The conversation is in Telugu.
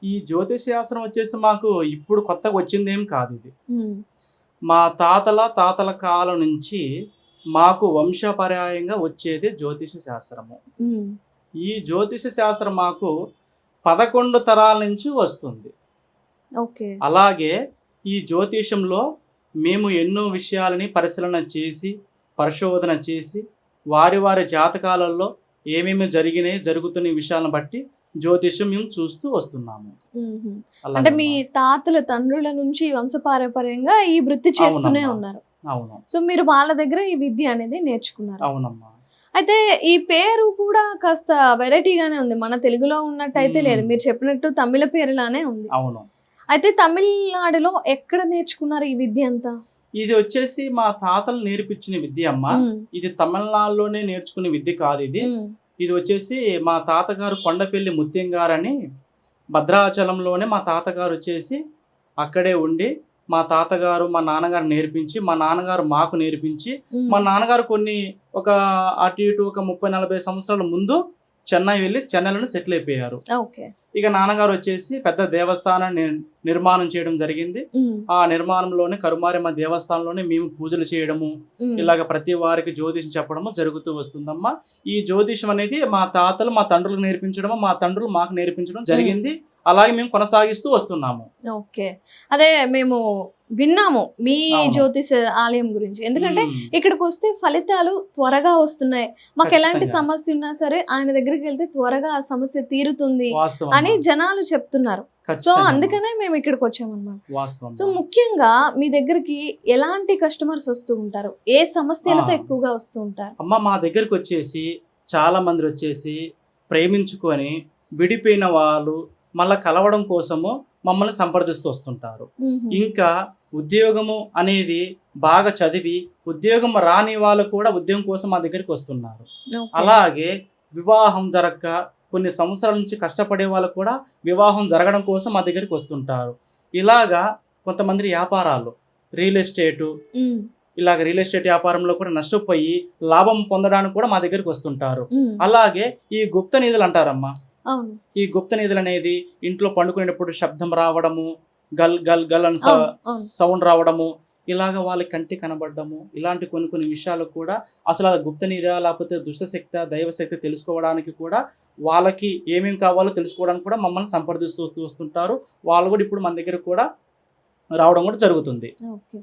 ఈ జ్యోతిష్ శాస్త్రం వచ్చేసి మాకు ఇప్పుడు కొత్తగా వచ్చిందేం కాదు ఇది. హ్మ్. మా తాతల కాలం నుంచి మాకు వంశపర్యాయంగా వచ్చేది జ్యోతిష శాస్త్రము. హ్మ్. ఈ జ్యోతిష శాస్త్రం మాకు 11 తరాల నుంచి వస్తుంది. ఓకే. అలాగే ఈ జ్యోతిషంలో మేము ఎన్నో విషయాలని పరిశీలన చేసి, పరిశోధన చేసి, వారి జాతకాలలో ఏమేమి జరిగినాయి, జరుగుతున్న విషయాలను బట్టి జ్యోతిష్యం మేము చూస్తూ వస్తున్నాము. హుహు. అంటే మీ అలాగమ్మా. తాతల తండ్రుల నుంచి వంశపారంపర్యంగా ఈ వృత్తి చేస్తూనే అవునమ్మా. ఉన్నారు. అవును. సో, మీరు వాళ్ళ దగ్గర ఈ విద్య అనేది నేర్చుకున్నారు. అవునమ్మా. అయితే ఈ పేరు కూడా కాస్త వెరైటీగానే ఉంది. మన తెలుగులో ఉన్నట్టయితే లేదు. మీరు చెప్పినట్టు తమిళ పేరులానే ఉంది. అవును. అయితే తమిళనాడులో ఎక్కడ నేర్చుకున్నారు ఈ విద్య అంతా? ఇది వచ్చేసి మా తాతలు నేర్పించిన విద్య అమ్మా. హ్మ్. ఇది తమిళనాడులోనే నేర్చుకునే విద్య కాదు ఇది. హ్మ్. ఇది వచ్చేసి మా తాతగారు కొండపల్లి ముత్యం గారని భద్రాచలంలోనే మా తాతగారు వచ్చేసి అక్కడే ఉండి మా తాతగారు మా నాన్నగారు నేర్పించి, మా నాన్నగారు మాకు నేర్పించి, మా హ్మ్. నాన్నగారు ఒక అటు ఇటు ఒక 30-40 సంవత్సరాల ముందు చెన్నై వెళ్ళి చెన్నైలోనే సెటిల్ అయిపోయారు. ఓకే. ఇక నాన్నగారు వచ్చేసి పెద్ద దేవస్థానాన్ని నిర్మాణం చేయడం జరిగింది. హ్మ్. ఆ నిర్మాణంలోనే కరుమారమ్మ దేవస్థానంలోనే మేము పూజలు చేయడము, హ్మ్. ఇలాగ ప్రతి వారికి జ్యోతిషం చెప్పడము జరుగుతూ వస్తుందమ్మా. ఈ జ్యోతిషం అనేది మా తాతలు మా తండ్రులకు నేర్పించడము, మా తండ్రులు మాకు నేర్పించడం జరిగింది. అలాగే మేము కొనసాగిస్తూ వస్తున్నాము. ఓకే. అదే మేము విన్నాము మీ అవును. జ్యోతిష ఆలయం గురించి. ఎందుకంటే ఉమ్, ఇక్కడికొస్తే ఫలితాలు త్వరగా వస్తున్నాయి. మాకెలాంటి ఖచ్చితంగా. సమస్య ఉన్నా సరే ఆయన దగ్గరికెళ్తే త్వరగా ఆ సమస్య తీరుతుంది వాస్తవం అని అమ్మా. జనాలు చెప్తున్నారు. సో, ఖచ్చితంగా అమ్మా. అందుకనే మేము ఇక్కడికొచ్చామన్నమాట. వాస్తవం సో, అమ్మా. ముఖ్యంగా మీ దగ్గరికి ఎలాంటి కస్టమర్స్ వస్తూ ఉంటారు? ఏ సమస్యలతో ఆ. ఎక్కువగా వస్తూ ఉంటారు? అమ్మ మా దగ్గరికి వచ్చేసి చాలా మంది వచ్చేసి ప్రేమించుకొని విడిపోయిన వాళ్ళు మళ్ళా కలవడం కోసము మమ్మల్ని సంప్రదిస్తూ వస్తుంటారు. హుహు. ఇంకా ఉద్యోగము అనేది బాగా చదివి ఉద్యోగం రాని వాళ్ళు కూడా ఉద్యోగం కోసం మా దగ్గరికి వస్తున్నారు. ఓకే. అలాగే వివాహం జరగక కొన్ని సంవత్సరాల నుంచి కష్టపడే వాళ్ళు కూడా వివాహం జరగడం కోసం మా దగ్గరికి వస్తుంటారు. ఇలాగా కొంతమంది వ్యాపారాలు రియల్ ఎస్టేటు హ్మ్. ఇలాగ రియల్ ఎస్టేట్ వ్యాపారంలో కూడా నష్టపోయి లాభం పొందడానికి కూడా మా దగ్గరికి వస్తుంటారు. హ్మ్. అలాగే ఈ గుప్త నిధులు అంటారమ్మా. అవును. ఈ గుప్త నిధులు అనేది ఇంట్లో పండుకునేటప్పుడు శబ్దం రావడము, గల్ గల్ గల్ అని అవును. అవును. సౌండ్ రావడము, ఇలాగ వాళ్ళ కంటికి కనబడడము, ఇలాంటి కొన్ని విషయాలు కూడా అసలు అది గుప్త నిధా లేకపోతే దుష్టశక్తి దైవశక్తి తెలుసుకోవడానికి కూడా వాళ్ళకి ఏమేమి కావాలో తెలుసుకోవడానికి కూడా మమ్మల్ని సంప్రదిస్తూ వస్తుంటారు. వాళ్ళు కూడా ఇప్పుడు మన దగ్గర కూడా రావడం కూడా జరుగుతుంది. ఓకే.